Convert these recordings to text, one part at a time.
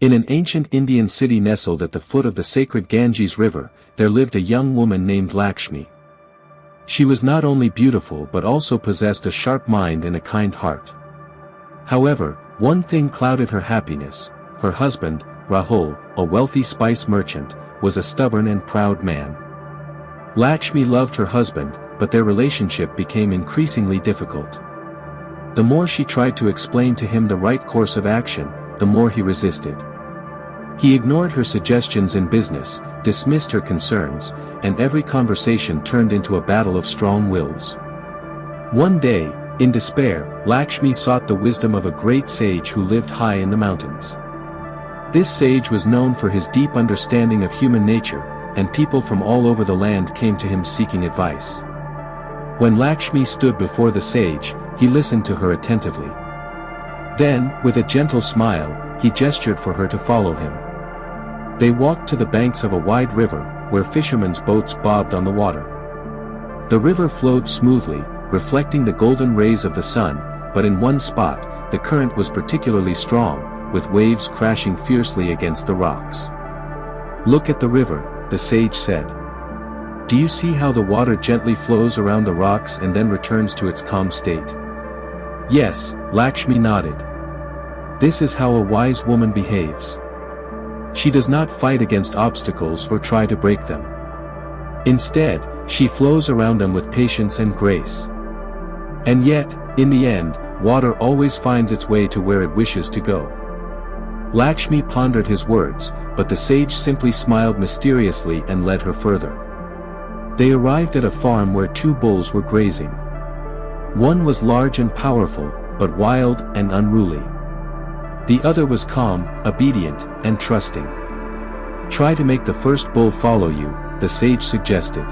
In an ancient Indian city nestled at the foot of the sacred Ganges River, there lived a young woman named Lakshmi. She was not only beautiful but also possessed a sharp mind and a kind heart. However, one thing clouded her happiness. Her husband, Rahul, a wealthy spice merchant, was a stubborn and proud man. Lakshmi loved her husband, but their relationship became increasingly difficult. The more she tried to explain to him the right course of action, the more he resisted. He ignored her suggestions in business, dismissed her concerns, and every conversation turned into a battle of strong wills. One day, in despair, Lakshmi sought the wisdom of a great sage who lived high in the mountains. This sage was known for his deep understanding of human nature, and people from all over the land came to him seeking advice. When Lakshmi stood before the sage, he listened to her attentively. Then, with a gentle smile, he gestured for her to follow him. They walked to the banks of a wide river, where fishermen's boats bobbed on the water. The river flowed smoothly, reflecting the golden rays of the sun, but in one spot, the current was particularly strong, with waves crashing fiercely against the rocks. "Look at the river," the sage said. "Do you see how the water gently flows around the rocks and then returns to its calm state?" "Yes," Lakshmi nodded. "This is how a wise woman behaves. She does not fight against obstacles or try to break them. Instead, she flows around them with patience and grace. And yet, in the end, water always finds its way to where it wishes to go." Lakshmi pondered his words, but the sage simply smiled mysteriously and led her further. They arrived at a farm where two bulls were grazing. One was large and powerful, but wild and unruly. The other was calm, obedient, and trusting. "Try to make the first bull follow you," the sage suggested.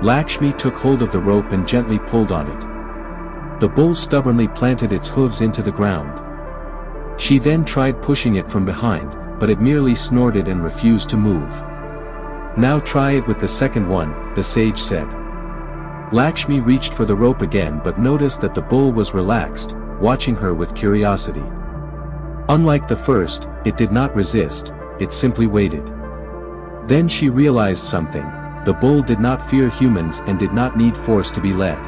Lakshmi took hold of the rope and gently pulled on it. The bull stubbornly planted its hooves into the ground. She then tried pushing it from behind, but it merely snorted and refused to move. "Now try it with the second one," the sage said. Lakshmi reached for the rope again but noticed that the bull was relaxed, watching her with curiosity. Unlike the first, it did not resist, it simply waited. Then she realized something: the bull did not fear humans and did not need force to be led.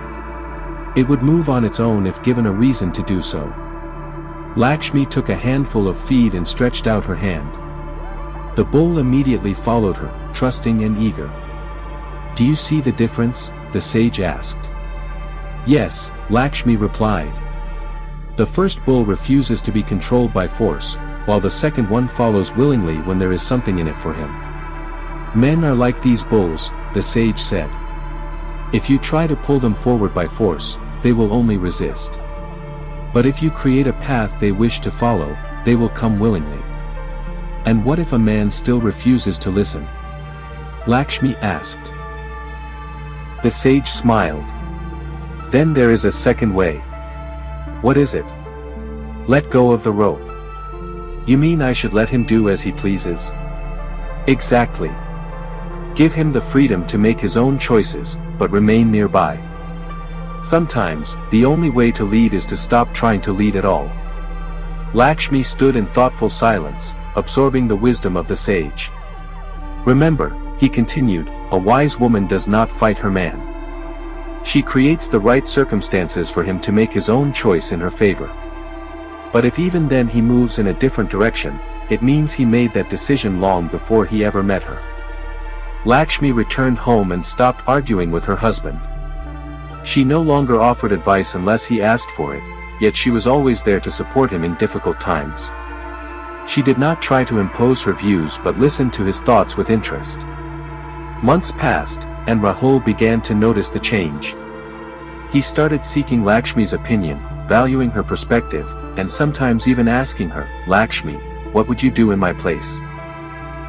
It would move on its own if given a reason to do so. Lakshmi took a handful of feed and stretched out her hand. The bull immediately followed her, trusting and eager. "Do you see the difference?" the sage asked. "Yes," Lakshmi replied. "The first bull refuses to be controlled by force, while the second one follows willingly when there is something in it for him." "Men are like these bulls," the sage said. "If you try to pull them forward by force, they will only resist. But if you create a path they wish to follow, they will come willingly." "And what if a man still refuses to listen?" Lakshmi asked. The sage smiled. "Then there is a second way." "What is it?" "Let go of the rope." "You mean I should let him do as he pleases?" "Exactly. Give him the freedom to make his own choices, but remain nearby. Sometimes, the only way to lead is to stop trying to lead at all." Lakshmi stood in thoughtful silence, absorbing the wisdom of the sage. "Remember," he continued, "a wise woman does not fight her man. She creates the right circumstances for him to make his own choice in her favor. But if even then he moves in a different direction, it means he made that decision long before he ever met her." Lakshmi returned home and stopped arguing with her husband. She no longer offered advice unless he asked for it, yet she was always there to support him in difficult times. She did not try to impose her views but listened to his thoughts with interest. Months passed, and Rahul began to notice the change. He started seeking Lakshmi's opinion, valuing her perspective, and sometimes even asking her, "Lakshmi, what would you do in my place?"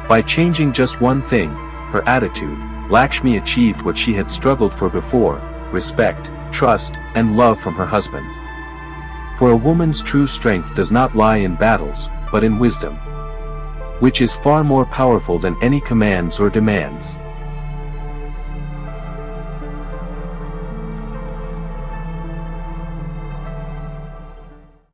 By changing just one thing, her attitude, Lakshmi achieved what she had struggled for before: respect, trust, and love from her husband. For a woman's true strength does not lie in battles, but in wisdom, which is far more powerful than any commands or demands.